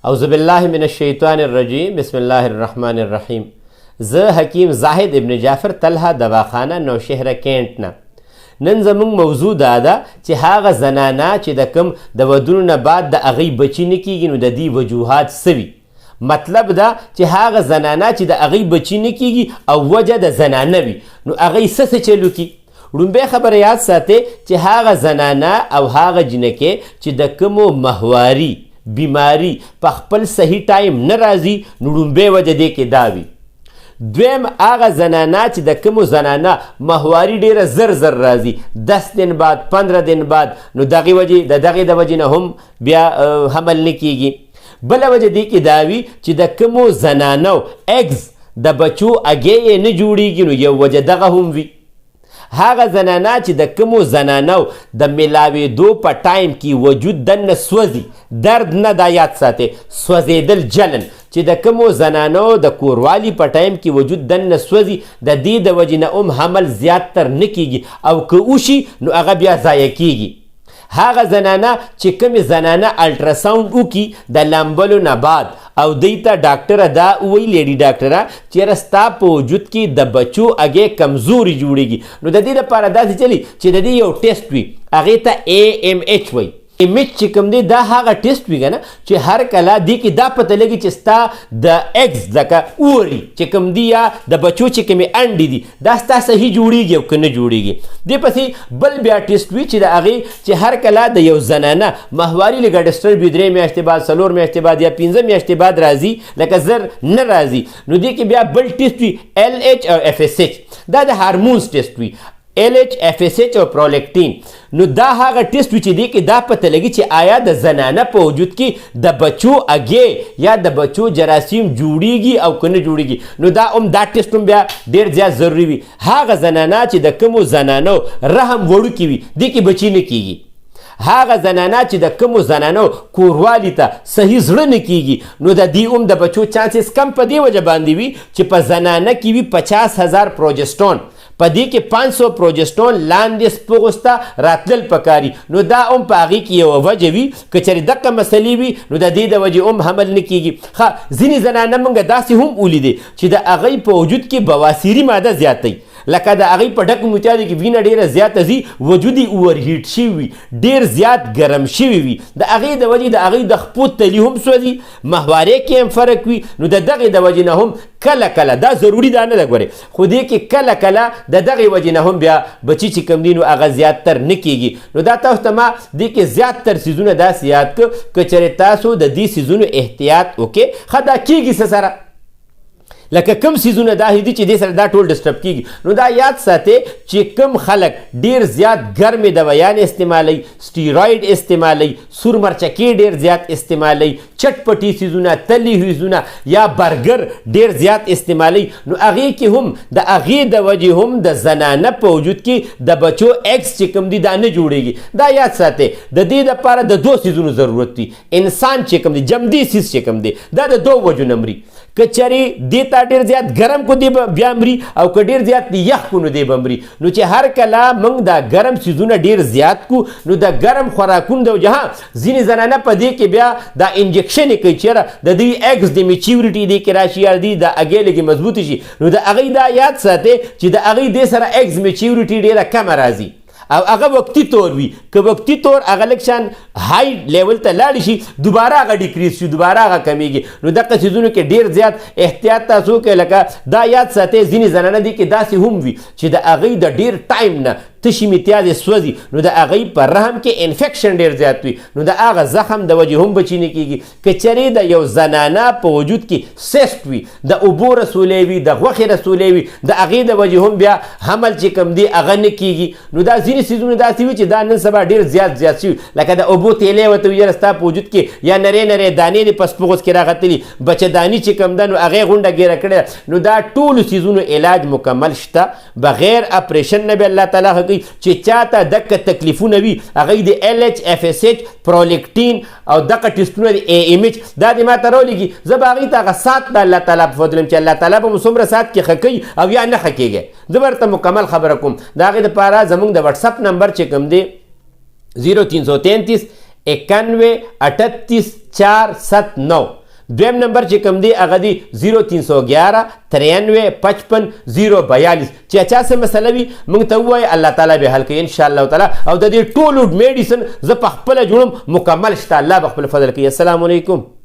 اعوذ باللہ من الشیطان الرجیم بسم اللہ الرحمن الرحیم. زه حکیم زاهد ابن جعفر طلحه دواخانه نوشهره کینټ نه. نن زمونږ موضوع دا ده چې هغه زنانه چې د کوم د ودونو نه بعد د هغوی بچي نه کیږي نو د دې وجوهات څه وي. مطلب دا چې هغه زنانه چې د هغوی بچي نه کیږي او وجه د زنانه وي نو هغوی څه چلو کی. لومبۍ خبره یاد ساتئ چې هغه زنانه او هغه جنکې چې د کومو ماهواري بیماری په خپل صحیح ټایم نه راځي نو لومبۍ وجه دې کې دا وي. دویم هغه زنانه چې د کومو زنانه ماهواري ډیره زر زر راځي 10 دن بعد 15 دن بعد نو دغې وجې نه هم بیا حمل نه کیږي. بله وجه دې کې دا وي چې د کومو زنانو اګز د بچو اګې یې نه جوړیږي نو یو وجه دغه هم وي. هغه زنانه چې د کومو زنانو د میلاوېدو په ټایم کې وجود دننه سوځي درد نه دا یاد ساتئ سوځېدل جلن چې د کومو زنانو د کوروالي په ټایم کې وجود دننه سوځي د دې د وجې نه هم حمل زیات تر نه کیږي او که وشي نو هغه بیا ضایع کیږي. هغه زنانه چې کومې زنانه الټراساونډ وکړي د لامبلو نه بعد او دوی ته ډاکټره دا ووایي لیډي ډاکټره چېرې ستا په وجود کې د بچو هګۍ کمزوري جوړیږي نو د دې لپاره داسې چلي چې د دې یو ټیسټ وي هغې ته AMH وایي. ایمیج چې کوم دی دا هغه ټیسټ وي که نه چې هر کله دې کې دا پته لګي چې ستا د اګز لکه اوري چې کوم دی یا د بچو چې کومې انډې دي دا ستا صحیح جوړیږي او که نه جوړیږي. دې پسې بل بیا ټیسټ وي چې د هغې چې هر کله د یو زنانه ماهواري لږه ډسټرب وي 3 میاشتې بعد 4 میاشتې بعد یا 15 میاشتې بعد راځي لکه زر نه راځي نو دې کې بیا بل ټیسټ وي LH او FSH دا د هارمونز ټیسټ وي. LH FSH او پرولیکټین نو دا هغه ټیسټ وي چې دې کې دا پته لګي چې آیا د زنانه په وجود کې د بچو اګې یا د بچو جراثیم جوړیږي او که نه جوړیږي نو دا ټیسټ هم بیا ډېر زیات ضروري وي. هغه زنانه چې د کومو زنانو رحم وړوکي وي دې کې بچي نه کیږي. هغه زنانه چې د کومو زنانو کوروالي ته صحیح زړه نه کیږي نو د دې هم د بچو چانسز کم په دې وجه باندې وي چې په زنانه کې وي 50,000 پروجسټون په دې کې 500 پروجسټون لاندې سپغوس ته راتلل پکاري نو دا هم په هغې کې یوه وجه وي که چېرې دغه مسلې وي نو د دې د وجې هم حمل نه کیږي. ځینې زنانه موږ داسې هم ولیدې چې د هغوی په وجود کې بواسیري ماده زیاتی لکه د هغوی په ډکو متیادو کې وینه ډېره زیاته ځي وجود یې اوورهیټ شوي وي ډېر زیات ګرم شوي وي د هغې د وجې د هغوی د خپو تلي هم سوځي ماهوارۍ کې هم فرق وي نو د دغې د وجې نه هم کله کله دا ضروري دا نه ده ګورې خو دې کې کله کله د دغې وجې نه هم بیا بچي چې کوم دي نو هغه زیات تر نه کیږي. نو دا تاسو ته ما دې کې زیات تر څیزونه داسې یاد کړه که چېرې تاسو د دې څیزونو احتیاط وکړئ ښه دا کیږي څه سره لکه کم سیزونه دا دي چې دې سره دا ټول ډسټرب کیږي نو دا یاد ساتئ چې کم خلک ډیر زیات ګرمې دوایان استعمالوي سټیرایډ استعمالوي سور مرچکې ډیر زیات استعمالوي چټپټي سیزونه تلي سیزونه یا برګر ډیر زیات استعمالوي نو هغې کې هم د هغې د وجې هم د زنانه په وجود کې د بچو اکس چې کوم دي دا نه جوړیږي. دا یاد ساتئ د دې لپاره د 2 سیزونو ضرورت وي. انسان چې کوم دی جمدي سیز چې کوم دی دا د 2 وجو نه مري که چېرې دې ته ډېر زیات ګرم کو دی بیا مري او که ډېر زیات یخ کو نو دی به مري. نو چې هر کله موږ دا ګرم څیزونه ډېر زیات کو نو د ګرم خوراکونو د وجه ځینې زنانه په دې کې بیا دا انجکشن یې کوي چېرې د دوی اګز د میچیورټي دې کې راشي یا دوی د هګۍ لږې مضبوطې شي نو د هغوی دا یاد ساتئ چې د هغوی دې سره اګز میچیورټي ډېره کمه راځي او هغه وقتي طور وي که وقتي طور هغه لږ شان های لیول ته لاړ شي دوباره هغه ډیکریز شي دوباره هغه کمیږي نو دغه څیزونو کې ډېر زیات احتیاط تاسو وکړئ لکه دا یاد ساتئ ځینې زنانه دي کې داسې هم وي چې د هغوی د ډېر ټایم نه تشي میتیازې سوځي نو د هغوی په رحم کې انفیکشن ډېر زیات وي نو د هغه زخم د وجې هم بچي نه کیږي. که چېرې د یو زنانه په وجود کې سیسټ وي د اوبو رسولی وي د غوښې رسولی وي د هغې د وجې هم بیا حمل چې کوم دی هغه نه کیږي. نو دا ځینې څیزونه داسې وي چې دا نن سبا ډېر زیات شوي لکه د اوبو تیلی ورته وي یاره ستا په وجود کې یا نرۍ دانې دې په سپغوس کې راغتلي بچهداني چې کوم ده نو هغې غونډه ګیره کړې ده نو دا ټولو څیزونو علاج مکمل شته بغیر اپریشن نه به الله تعالی چې چاته دغه تکلیفونه وي هغوی د LH FSH پرولیکټین او دغه ټیسټونه د AMH دا دې ما ته راولېږي زه به هغوی ته هغه سات د الله تعالی په فضل چې الله تعالی به مو څومره سات کې ښه کوي او یا نه ښه کېږي زه به ورته مکمل خبره کوم. د هغې دپاره زموږ د وټسپ نمبر چې کوم دی 0333 91 38 479. دویم نمبر چې کوم دی هغه دی 0311 93 55 042. چې چا څه مسله وي موږ ته ووایي الله تعالی به حل کوي انشاءالله تعالی. او د دې ټولو میډیسن زه په خپله جوړم مکمل شته، الله به خپل فضل کوي. السلام علیکم.